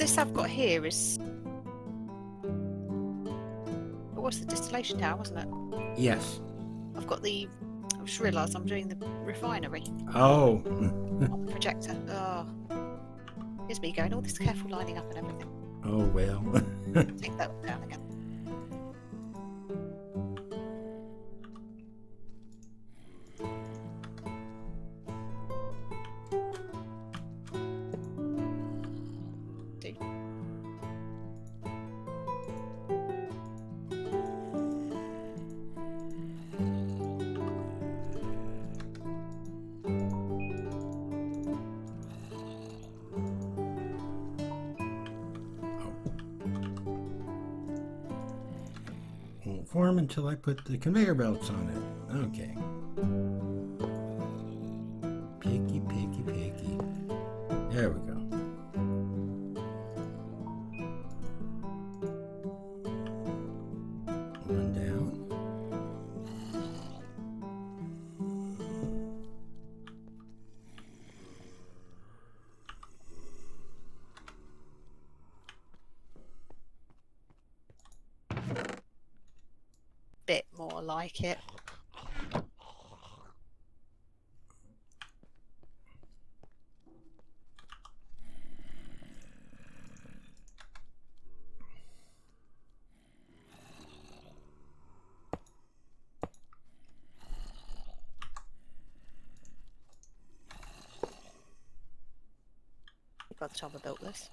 this I've got here is... It was the distillation tower, wasn't it? Yes. I've got the... I just realised I'm doing the refinery. Oh. On the projector. Oh. Here's me going all this careful lining up and everything. Oh, well. Take that down again. Won't form until I put the conveyor belts on it. Okay. Picky, picky, picky. There we go. One down. Bit more like it. By the time I built this.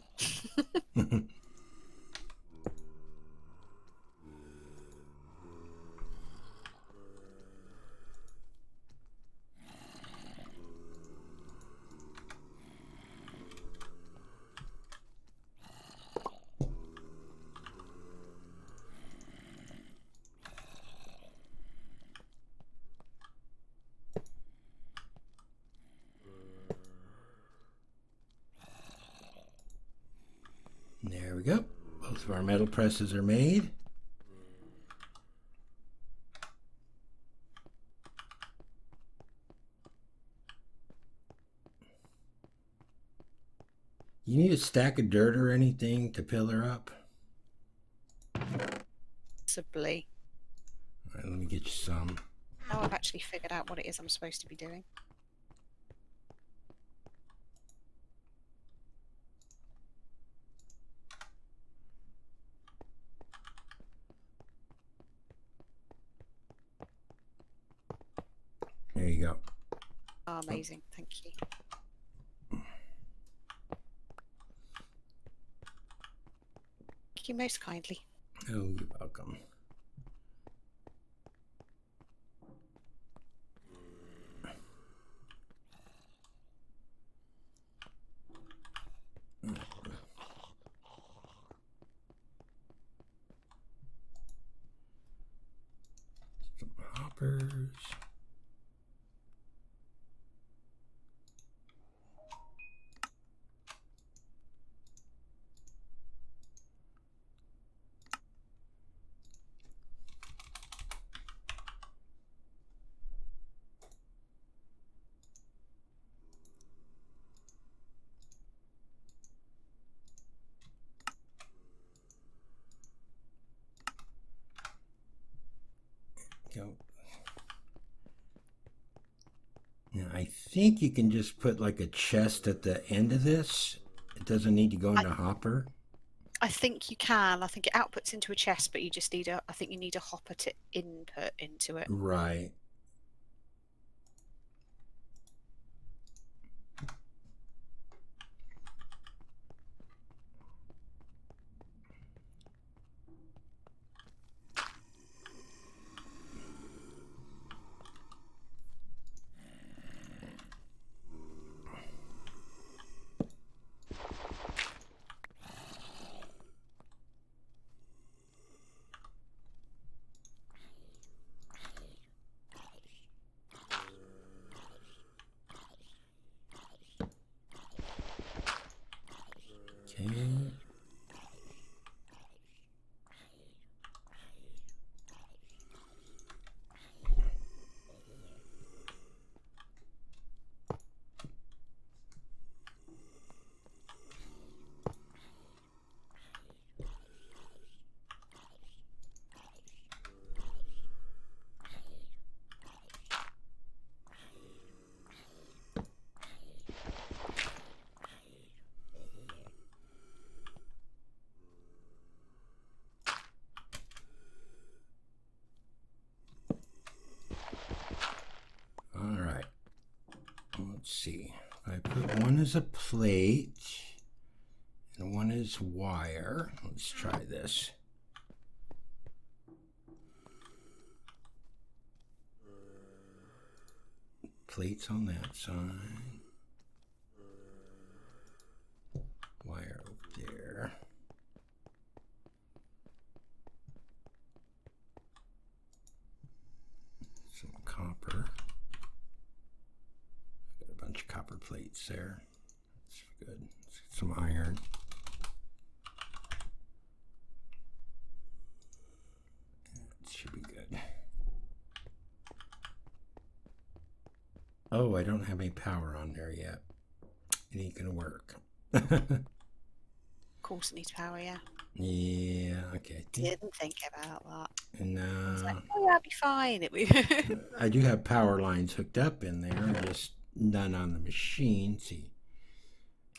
There we go. Both of our metal presses are made. You need a stack of dirt or anything to pillar up? Possibly. All right, let me get you some. Now I've actually figured out what it is I'm supposed to be doing. There you go. Oh, amazing. Thank you. Thank you most kindly. Oh, you're welcome. Some hoppers. Go. Now, I think you can just put like a chest at the end of this. It doesn't need to go in a hopper. I think you can. I think it outputs into a chest, but you just need a... I think you need a hopper to input into it. Right. Okay. let's see. I put one as a plate and one is wire. Let's try this. Plates on that side. Wire over there. Some copper. Got a bunch of copper plates there. That's good. Let's get some iron. That should be good. Oh, I don't have any power on there yet. It ain't gonna work. Of course it needs power, yeah. Yeah, okay. Didn't think about that. And Like, oh yeah, I'll be fine. I do have power lines hooked up in there, just none on the machine. See.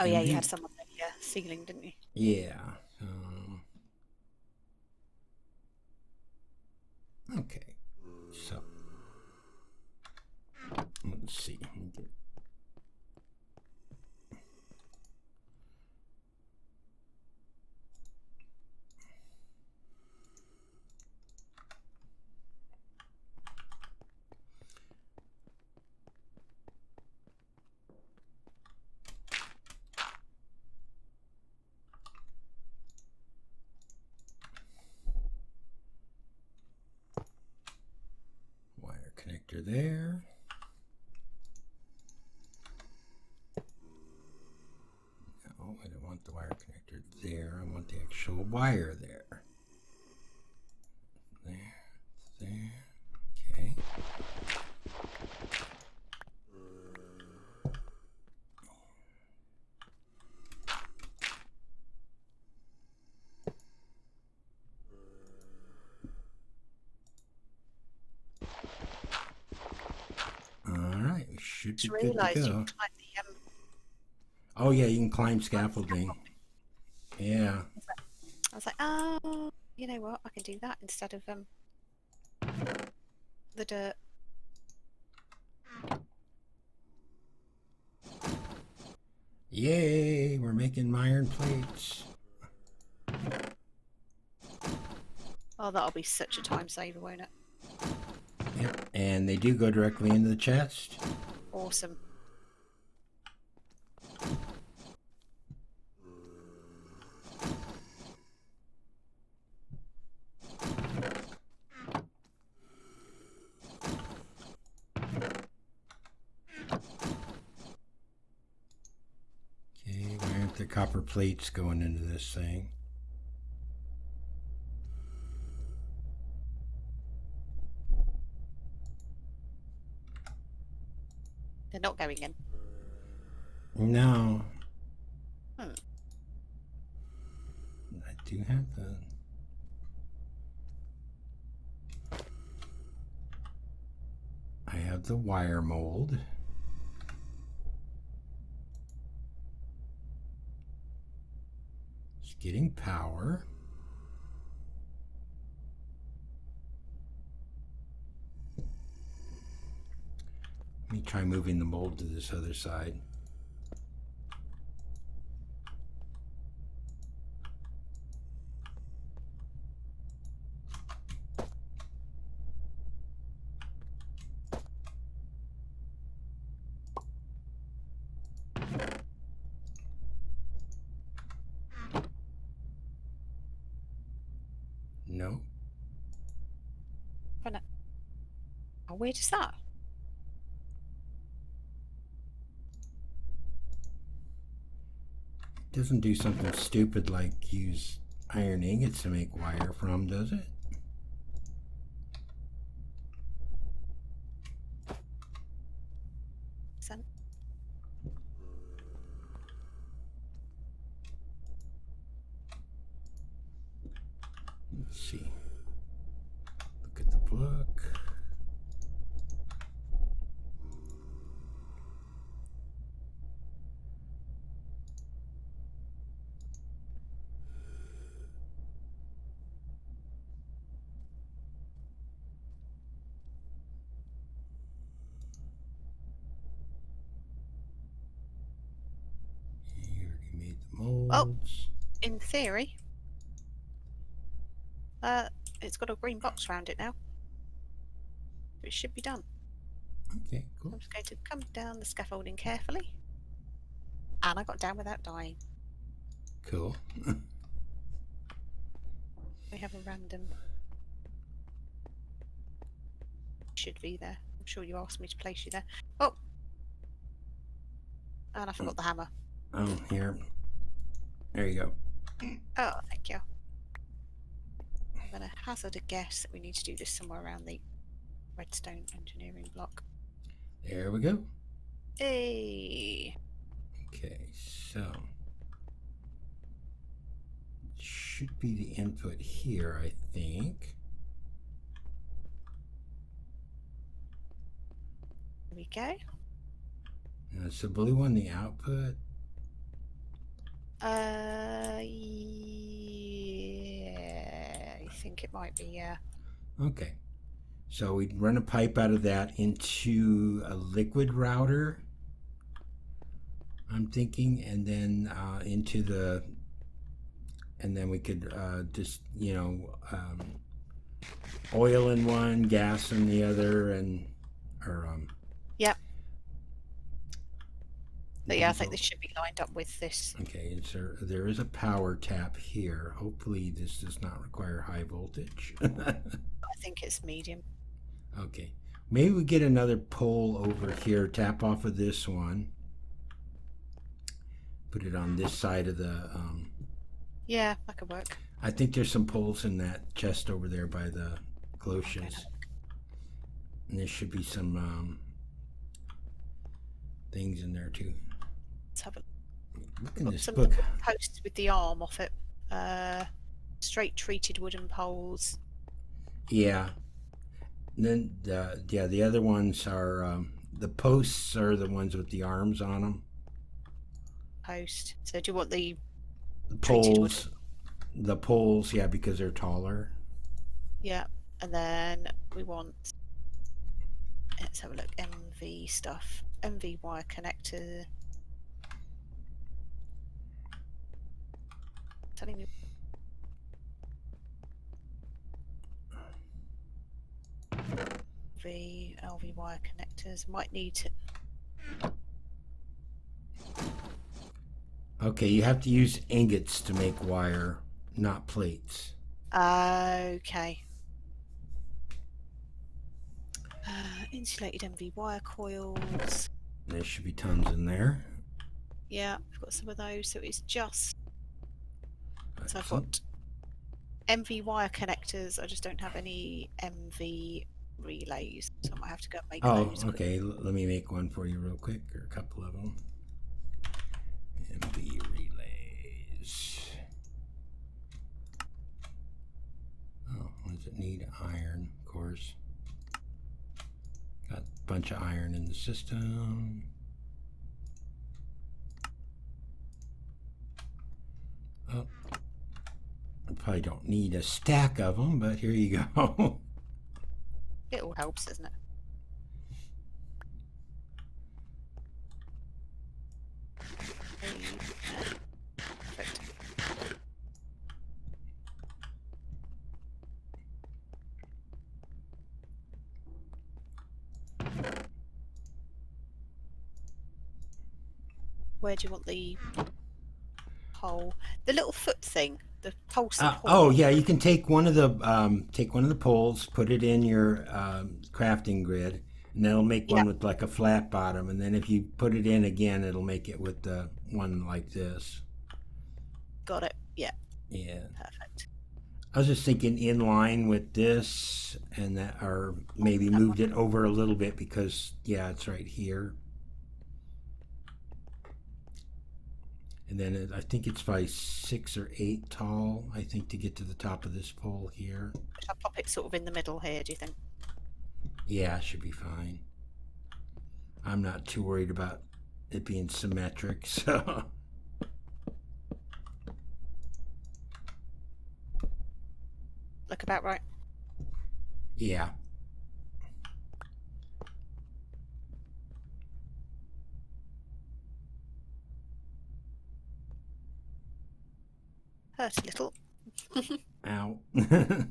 Oh yeah, you had some on the ceiling, didn't you? Yeah. Okay. So let's see. Wire connector there. No, I don't want the wire connector there. I want the actual wire there. There. Okay. Alright, we should be good to go. Oh yeah, you can climb scaffolding. Yeah. I was like, oh, you know what? I can do that instead of the dirt. Yay, we're making iron plates. Oh, that'll be such a time saver, won't it? Yep, and they do go directly into the chest. Awesome. Okay, why aren't the copper plates going into this thing? They're not going in. No. Hmm. I do have the... I have the wire mold. It's getting power. Let me try moving the mold to this other side. No. How weird is that? It doesn't do something stupid like use iron ingots to make wire from, does it? Let's see. Look at the book. boards. In theory, it's got a green box around it now. It should be done. Okay, cool. I'm just going to come down the scaffolding carefully. And I got down without dying. Cool. We have a random. Should be there. I'm sure you asked me to place you there. Oh! And I forgot the hammer. Oh, here. There you go. Oh, thank you. I'm going to hazard a guess that we need to do this somewhere around the redstone engineering block. There we go. Hey! Okay, so should be the input here, I think. There we go. Is the blue one the output? Yeah, I think it might be, yeah. Okay. So we'd run a pipe out of that into a liquid router, I'm thinking, and then into the, and then we could just, oil in one, gas in the other, and, Yep. But yeah, I think this should be lined up with this. Okay, there is a power tap here. Hopefully this does not require high voltage. I think it's medium. Okay, maybe we get another pole over here, tap off of this one, put it on this side of the Yeah, that could work. I think there's some poles in that chest over there by the gloches, and there should be some things in there too. Let's have a look in this some book. Posts with the arm off it. Straight treated wooden poles. Yeah. And then the other ones are the posts are the ones with the arms on them. Post. So do you want the poles? The poles, yeah, because they're taller. Yeah, and then we want. Let's have a look. MV stuff. MV wire connector. Telling me. LV wire connectors. Might need to. Okay, you have to use ingots to make wire, not plates. Okay. Insulated MV wire coils. There should be tons in there. Yeah, I've got some of those. So it's just. So I've Excellent. got MV wire connectors. I just don't have any MV relays, so I might have to go and make those. Oh, okay. Let me make one for you real quick, or a couple of them. MV relays. Oh, what does it need? Iron, of course. Got a bunch of iron in the system. Oh, I probably don't need a stack of them, but here you go. It all helps, doesn't it? Perfect. Where do you want the pole? The little foot thing, the pole support. Oh yeah, you can take one of the poles, put it in your crafting grid, and that'll make one with like a flat bottom. And then if you put it in again, it'll make it with the one like this. Got it. Yeah. Yeah. Perfect. I was just thinking in line with this, and that, or maybe moved it over a little bit because yeah, it's right here. And then I think it's by 6 or 8 tall, I think, to get to the top of this pole here. Should I pop it sort of in the middle here, do you think? Yeah, should be fine. I'm not too worried about it being symmetric, so. Look about right. Yeah. Hurt a little. Ow. There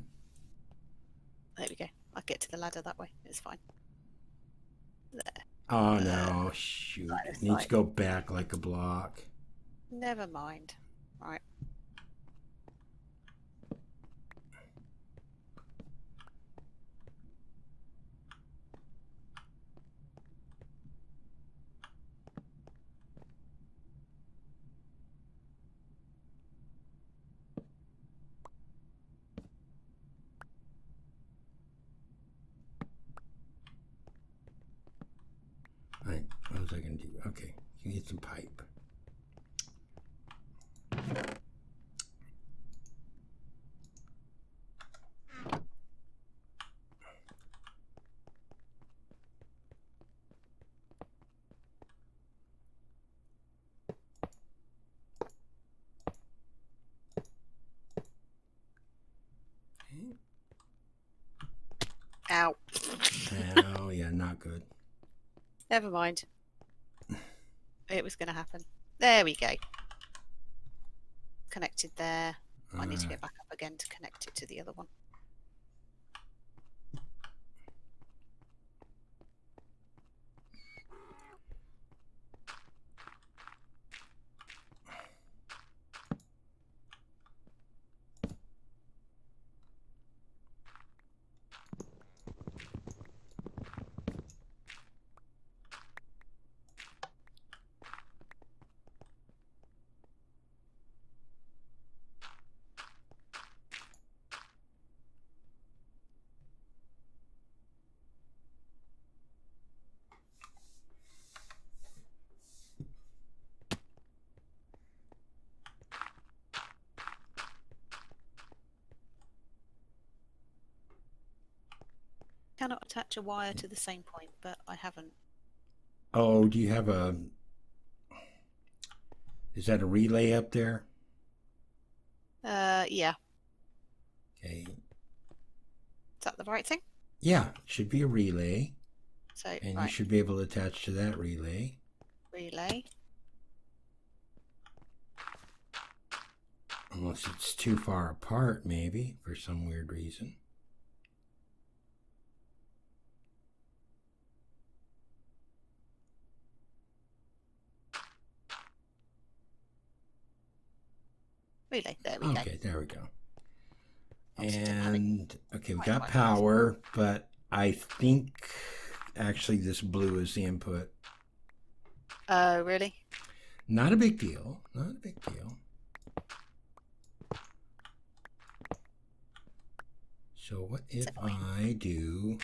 we go. I'll get to the ladder that way. It's fine. There. Oh no, shoot. Right, It needs to go back like a block. Never mind. Right. Right, what was I going to do? Okay, you need some pipe. Ow. Oh, yeah, not good. Never mind. It was going to happen. There we go. Connected there. I need to get back up again to connect it to the other one. Cannot attach a wire to the same point, but I haven't. Oh, do you have a... Is that a relay up there? Yeah. Okay. Is that the right thing? Yeah, it should be a relay. So, And right. you should be able to attach to that relay. Relay. Unless it's too far apart, maybe, for some weird reason. Relay. There we go. Okay, there we go. Obviously And, okay, we quite got right. power, but I think actually this blue is the input. Oh, really? Not a big deal. Not a big deal. So what if I do...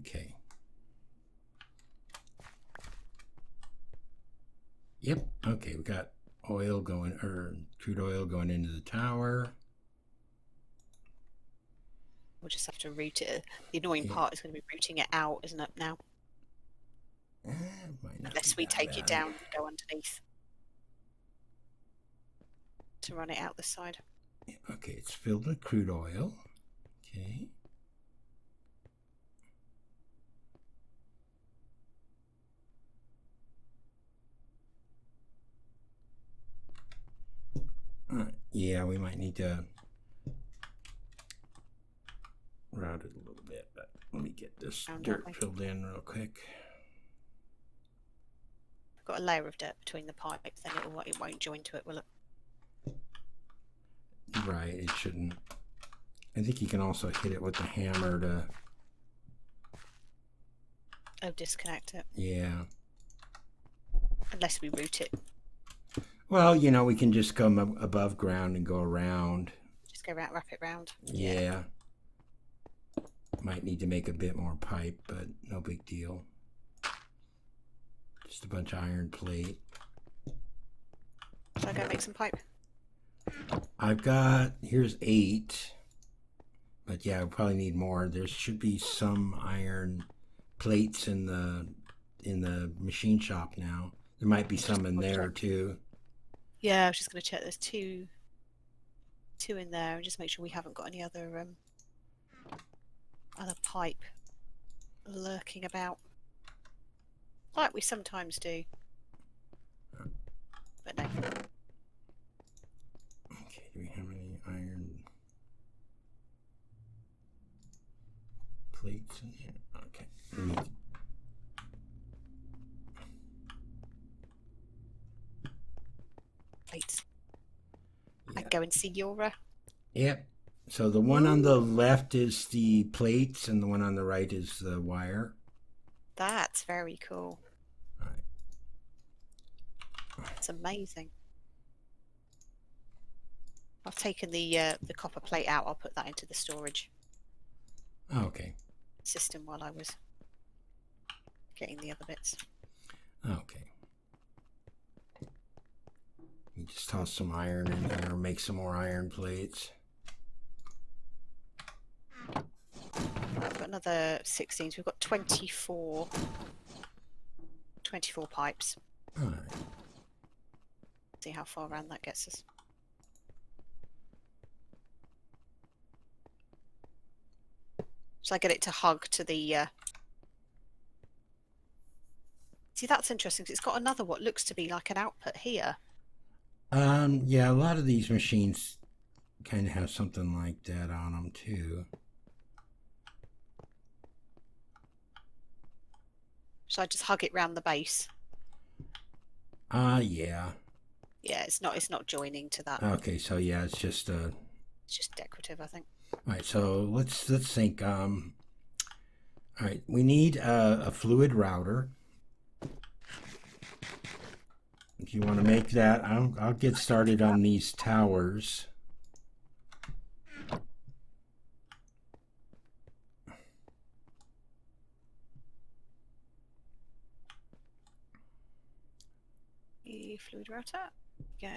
Okay. Yep. Okay, we got oil going, or crude oil going into the tower. We'll just have to route it. The annoying part is going to be routing it out, isn't it, now? Unless we take it down and go underneath to run it out the side. Okay, it's filled with crude oil. Okay. Yeah, we might need to route it a little bit, but let me get this Round that dirt way. filled in real quick. I've got a layer of dirt between the pipes, then it won't join to it, will it? Right, it shouldn't. I think you can also hit it with the hammer to. Oh, disconnect it. Yeah. Unless we route it. Well, we can just come above ground and go around. Just go around, wrap it round. Yeah. Might need to make a bit more pipe, but no big deal. Just a bunch of iron plate. Shall I go make some pipe? Here's 8. But yeah, I probably need more. There should be some iron plates in the machine shop now. There might be some in there too. Yeah, I was just going to check. There's two in there, and just make sure we haven't got any other pipe lurking about, like we sometimes do. But no. Okay, do we have any iron plates in here? Okay. Plates. Yeah. I go and see your. Yep. So the one on the left is the plates, and the one on the right is the wire. That's very cool. All right. It's amazing. I've taken the copper plate out. I'll put that into the storage Okay. system while I was getting the other bits. Okay. You just toss some iron in here, make some more iron plates. I've got another 16, so we've got 24 pipes. All right. See how far around that gets us. Shall I get it to hug to the... See, that's interesting, because it's got another what looks to be like an output here. Yeah, a lot of these machines kind of have something like that on them too. Shall I just hug it round the base? Yeah. Yeah, it's not joining to that. Okay, so yeah, it's just It's just decorative, I think. All right, so let's think. All right, we need a fluid router. If you want to make that, I'll get started on these towers. The fluid router. Go.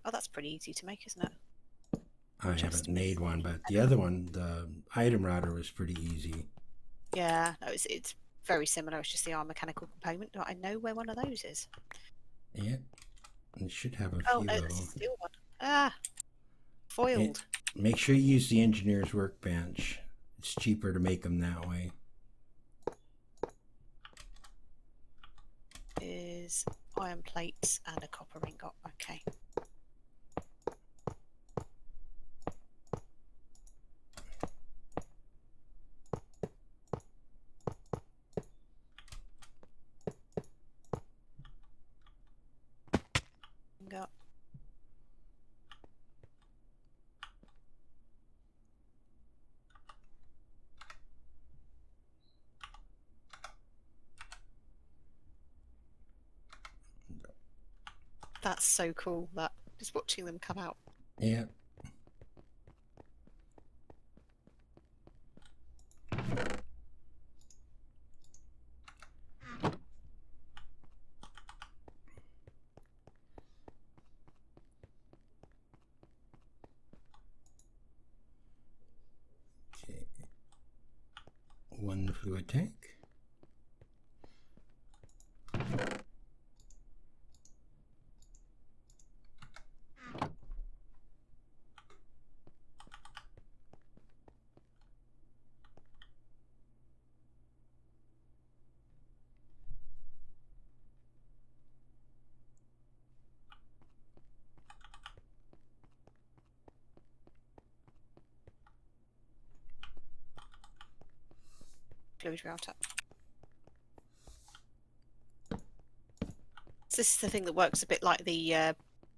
Oh, that's pretty easy to make, isn't it? I haven't made one, but the other one, the item router, was pretty easy. Yeah, no, it's very similar. It's just the arm mechanical component. Do I know where one of those is? Yeah, it should have a Oh few no, of that's them. a steel one. Ah, foiled. Make sure you use the engineer's workbench. It's cheaper to make them that way. Is iron plates and a copper ingot. Okay. Ingot. That's so cool. That just watching them come out. Yeah. Okay. One fluid tank. fluid router. So this is the thing that works a bit like the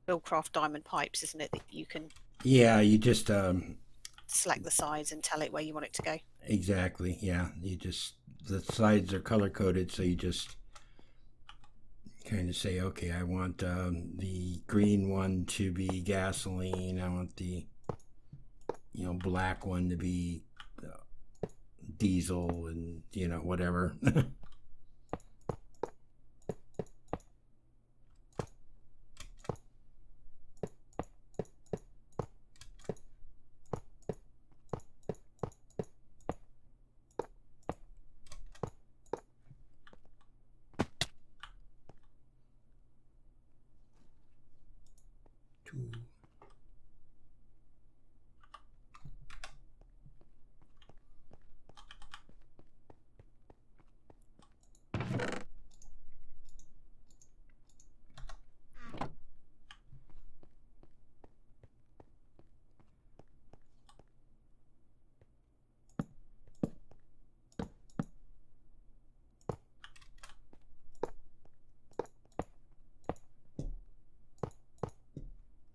Billcraft diamond pipes, isn't it? That you can Yeah, you just select the size and tell it where you want it to go. exactly. Yeah, you just the sides are color coded, so you just kind of say, okay, I want the green one to be gasoline. I want the black one to be diesel, and whatever.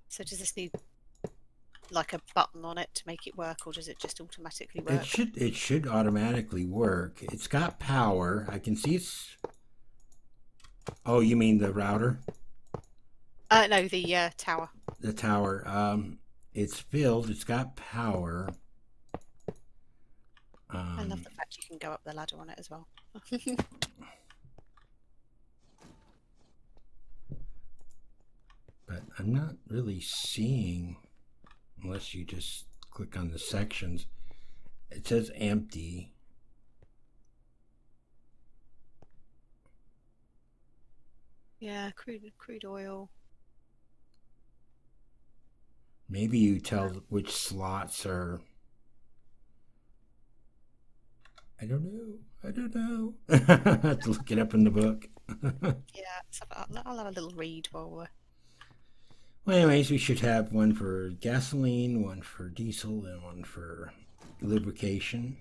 So does this need like a button on it to make it work, or does it just automatically It work? should automatically work. It's got power. I can see it's. Oh, you mean the router? No, the tower. The tower. It's filled. It's got power. I love the fact you can go up the ladder on it as well. But I'm not really seeing, unless you just click on the sections. It says empty. Yeah, crude oil. Maybe you tell which slots are. I don't know. I don't know. I have to look it up in the book. Yeah, so I'll have a little read while we're. Well, anyways, we should have one for gasoline, one for diesel, and one for lubrication.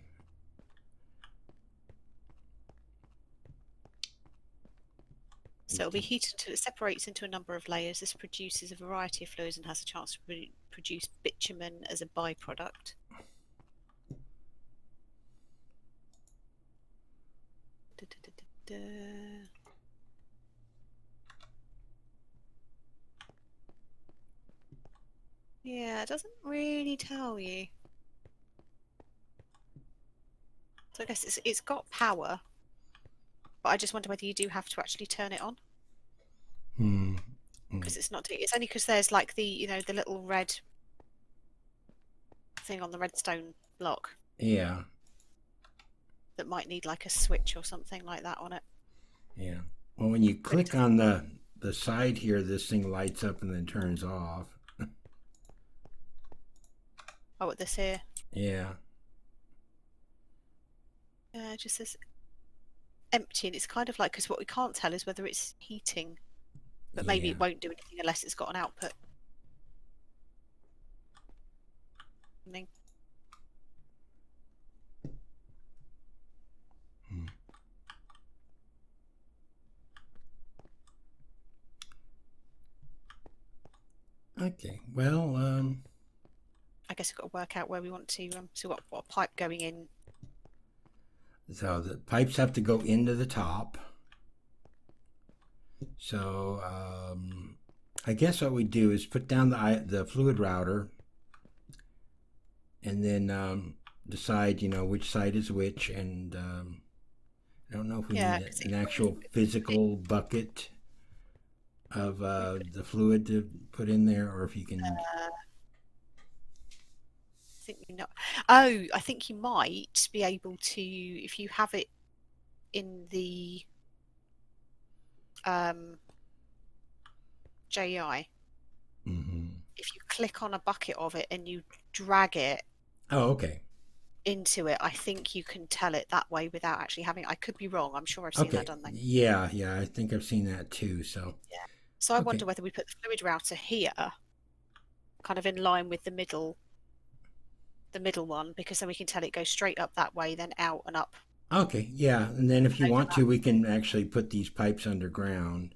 So it'll be heated until it separates into a number of layers. This produces a variety of fluids and has a chance to produce bitumen as a byproduct. Da, da, da, da, da. Yeah, it doesn't really tell you. So I guess it's got power, but I just wonder whether you do have to actually turn it on. Because it's not. It's only because there's like the the little red thing on the redstone block. Yeah. That might need like a switch or something like that on it. Yeah. Well, when you click on the side here, this thing lights up and then turns off. Oh, what this here? Yeah. It just says empty, and it's kind of like because what we can't tell is whether it's heating, but maybe it won't do anything unless it's got an output. Okay. Well, I guess we've got to work out where we want to. So what pipe going in? so the pipes have to go into the top. So I guess what we do is put down the fluid router, and then decide which side is which, and I don't know if we need an actual physical bucket of the fluid to put in there, or if you can. I think we know. Oh, I think you might be able to if you have it in the JEI. If you click on a bucket of it and you drag it. Oh, okay. Into it, I think you can tell it that way without actually having. I could be wrong. I'm sure I've seen that done. Yeah, I think I've seen that too. So yeah. So I wonder whether we put the fluid router here, kind of in line with the middle one, because then we can tell it goes straight up that way, then out and up Okay, yeah, and then if you want Overlap. to, we can actually put these pipes underground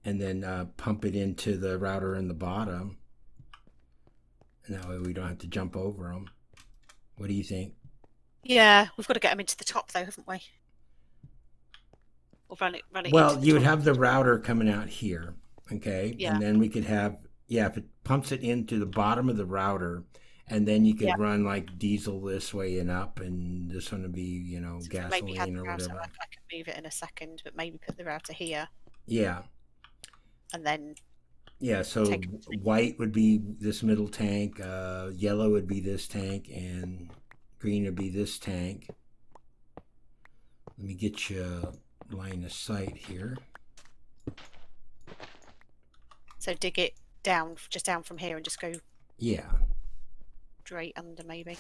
and then pump it into the router in the bottom. And that way we don't have to jump over them. What do you think? Yeah, we've got to get them into the top though, haven't we? Or run it into Well, the you would top. have the router coming out here, okay? Yeah, And then we could have, yeah, if it pumps it into the bottom of the router, and then you yeah. could run like diesel this way and up, and this one would be, So if we maybe had gasoline or the router, whatever. I can move it in a second, but maybe put the router here Yeah, and then yeah. So take. white would be this middle tank, yellow would be this tank, and green would be this tank. Let me get you a line of sight here. So dig it down, just down from here, and just go Yeah. straight under maybe.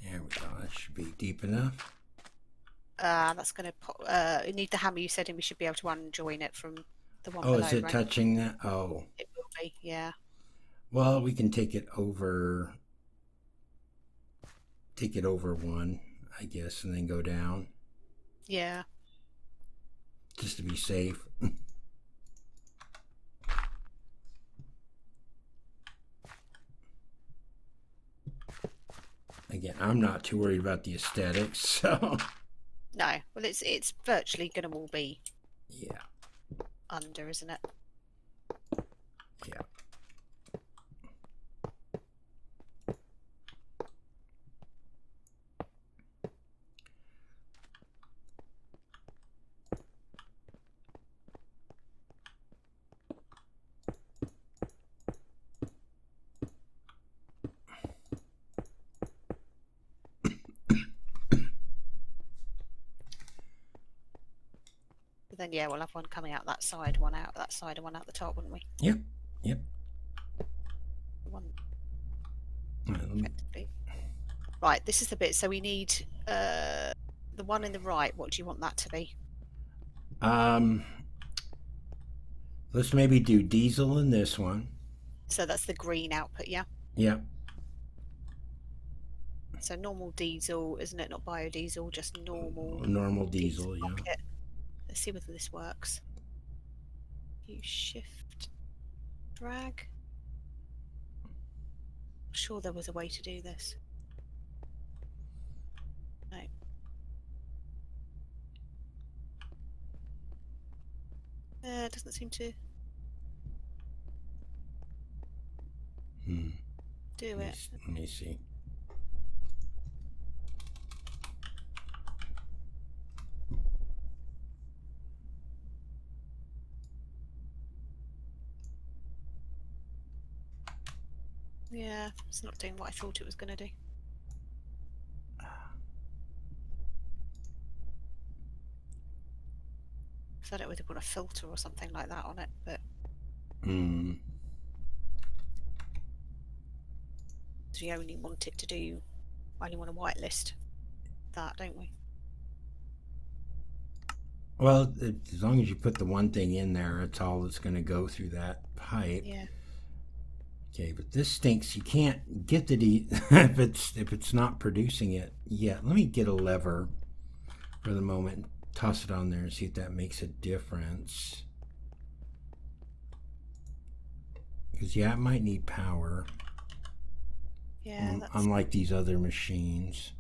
There we go. That should be deep enough. That's going to pop. You need the hammer you said, and we should be able to unjoin it from the one Oh, below, is it right? touching that? Oh. It will be, yeah. Well, we can take it over. Take it over one, I guess, and then go down Yeah. just to be safe. Again, I'm not too worried about the aesthetics, so No. Well, it's virtually going to all be yeah, under, isn't it? yeah. But then, yeah, we'll have one coming out that side, one out that side, and one out the top, wouldn't we? Yep, yep. One All right, effectively. Right, this is the bit. So we need the one in the right. What do you want that to be? um, let's maybe do diesel in this one. So that's the green output, yeah? Yep. So normal diesel, isn't it? Not biodiesel, just normal Normal diesel, yeah. rocket. Let's see whether this works. Use shift, drag. I'm sure there was a way to do this. No. It doesn't seem to do it. Let me see. Yeah, it's not doing what I thought it was going to do. So I don't know whether to put a filter or something like that on it, but we only want it to do. I only want a whitelist that, don't we? Well, as long as you put the one thing in there, it's all that's going to go through that pipe. Yeah. Okay, but this stinks. You can't get the if it's not producing it yet. Let me get a lever for the moment. Toss it on there and see if that makes a difference. Because yeah, it might need power. Yeah. Unlike these other machines.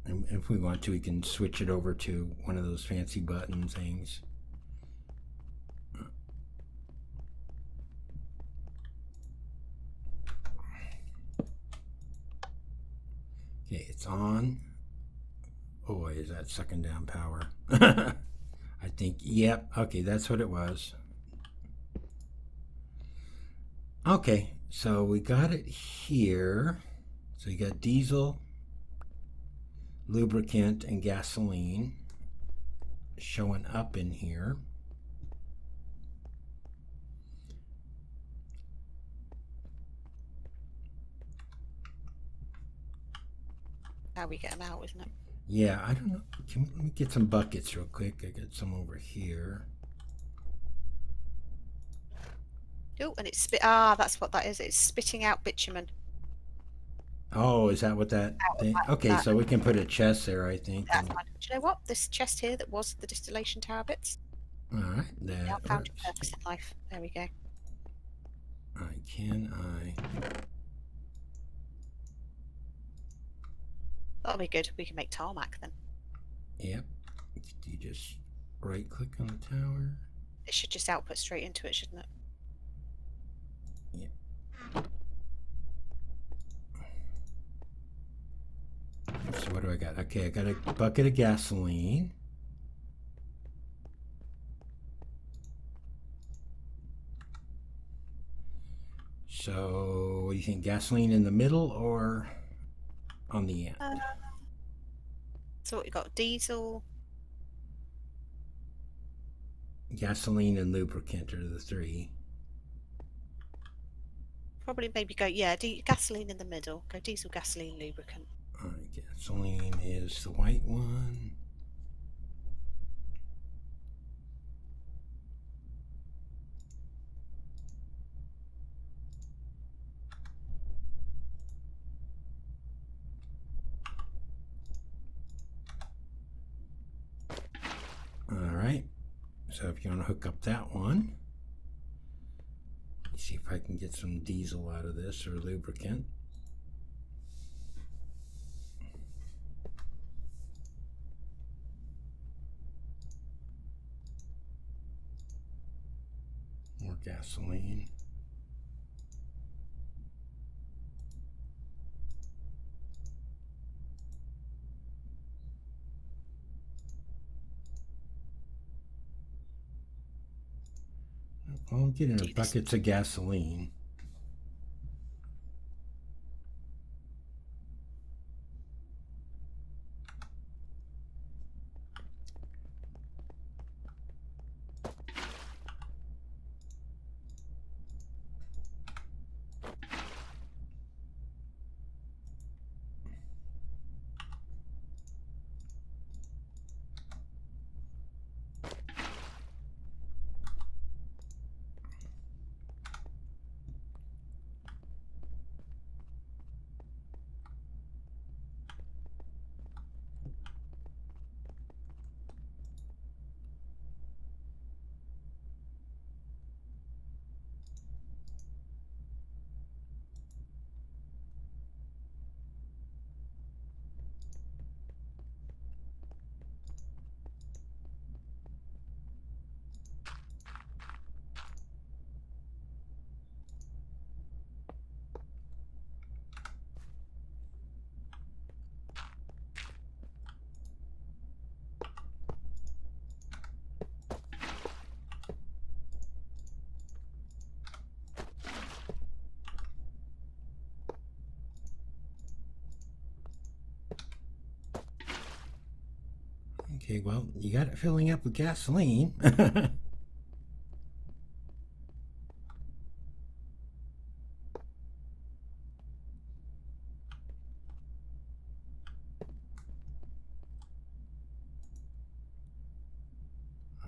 And if we want to, we can switch it over to one of those fancy button things. Okay, it's on. Oh boy, is that sucking down power. I think, yep, okay, that's what it was. Okay, so we got it here. So you got diesel, lubricant, and gasoline showing up in here. how we get them out, isn't it? Yeah, I don't know. Let me get some buckets real quick. I got some over here. Oh, and it's that's what that is. It's spitting out bitumen. Oh, is that what that Out of thing? that, Okay, so we can put a chest there, I think. that's fine. Do you know what? This chest here that was the distillation tower bits. All right, Now that found your works. purpose in life. There we go. I. That'll be good. We can make tarmac then. Yep. You just right click on the tower. It should just output straight into it, shouldn't it? So what do I got? Okay, I got a bucket of gasoline. So what do you think? Gasoline in the middle or on the end? So what we got? Diesel. Gasoline and lubricant are the three. Probably maybe go, yeah, gasoline in the middle. Go diesel, gasoline, lubricant. All right, gasoline is the white one. All right, so if you want to hook up that one, let me see if I can get some diesel out of this or lubricant. More gasoline. I'm getting buckets of gasoline. Okay, well, you got it filling up with gasoline.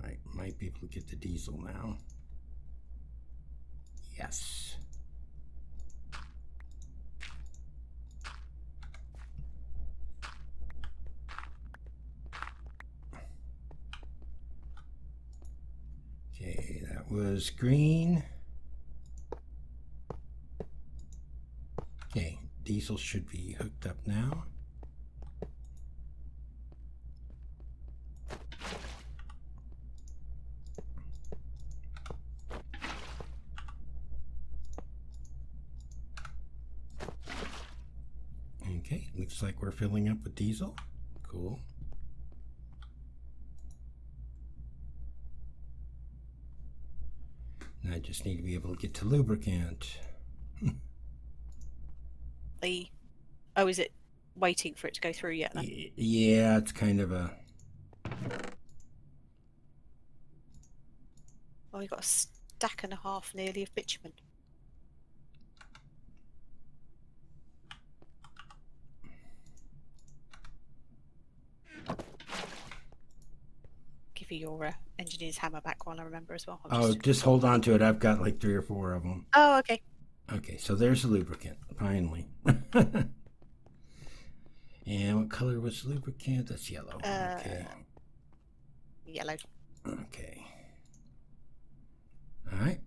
I might be able to get the diesel now. Yes. Okay, that was green. Okay, diesel should be hooked up now. Okay, looks like we're filling up with diesel. Cool. Now I just need to be able to get to lubricant. Oh, is it waiting for it to go through yet then? Yeah, it's kind of a... Well, we've got a stack and a half nearly of bitumen. for your engineer's hammer back while I remember as well. Oh, just hold on to it. I've got like 3 or 4 of them. Oh, okay. Okay, so there's the lubricant, finally. And what color was the lubricant? That's yellow. Okay. Yellow. Okay. All right.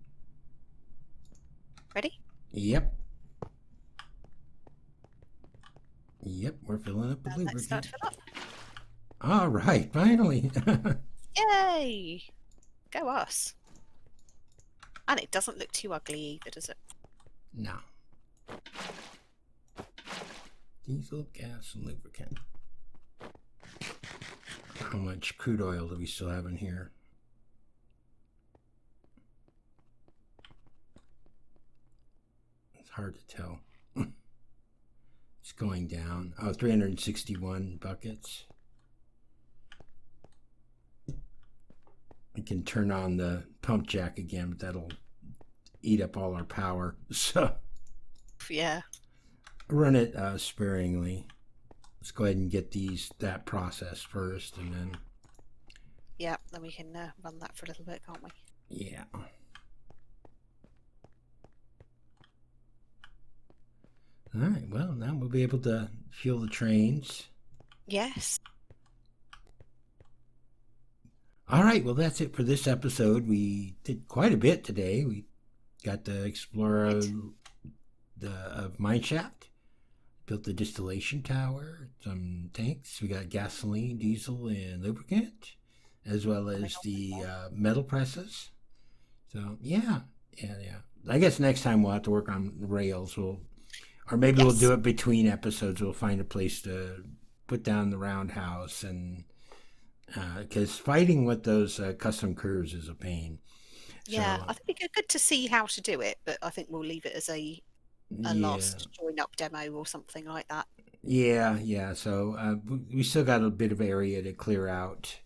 Ready? Yep. Yep, we're filling up with Let's start lubricant. to fill up. All right, finally. Yay! Go us. And it doesn't look too ugly either, does it? No. Diesel, gas, and lubricant. How much crude oil do we still have in here? It's hard to tell. It's going down. Oh, 361 buckets. We can turn on the pump jack again, but that'll eat up all our power. So Yeah. run it sparingly. Let's go ahead and get that process first, and then Yeah, then we can run that for a little bit, can't we? yeah. All right. Well, now we'll be able to fuel the trains. Yes. All right. Well, that's it for this episode. We did quite a bit today. We got to explore of Mineshaft. Built the distillation tower, some tanks. We got gasoline, diesel, and lubricant, as well as the metal presses. So yeah. I guess next time we'll have to work on rails. Or maybe we'll do it between episodes. We'll find a place to put down the roundhouse, and because fighting with those custom curves is a pain. Yeah, So, I think it'd be good to see how to do it, but I think we'll leave it as a last join up demo or something like that. Yeah. So we still got a bit of area to clear out.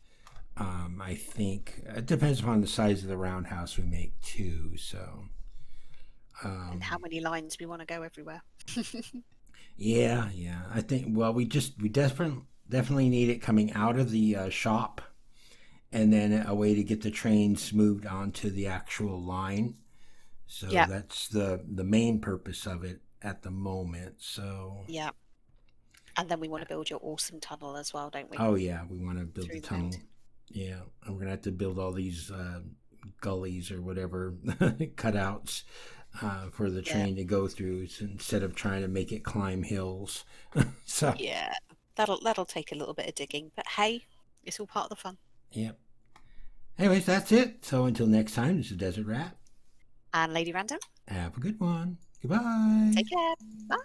I think it depends upon the size of the roundhouse we make too. So And how many lines we want to go everywhere. yeah. I think we definitely need it coming out of the shop, and then a way to get the trains moved onto the actual line. So that's the main purpose of it at the moment. So yeah. And then we want to build your awesome tunnel as well, don't we? Oh yeah, we want to build Through the the tunnel. mountain. Yeah, and we're gonna have to build all these gullies or whatever cutouts for the train to go through instead of trying to make it climb hills. So yeah, that'll take a little bit of digging, but hey, it's all part of the fun. Yep. Anyways, that's it. So until next time, this is Desert Rat. And Lady Random. Have a good one. Goodbye. Take care. Bye.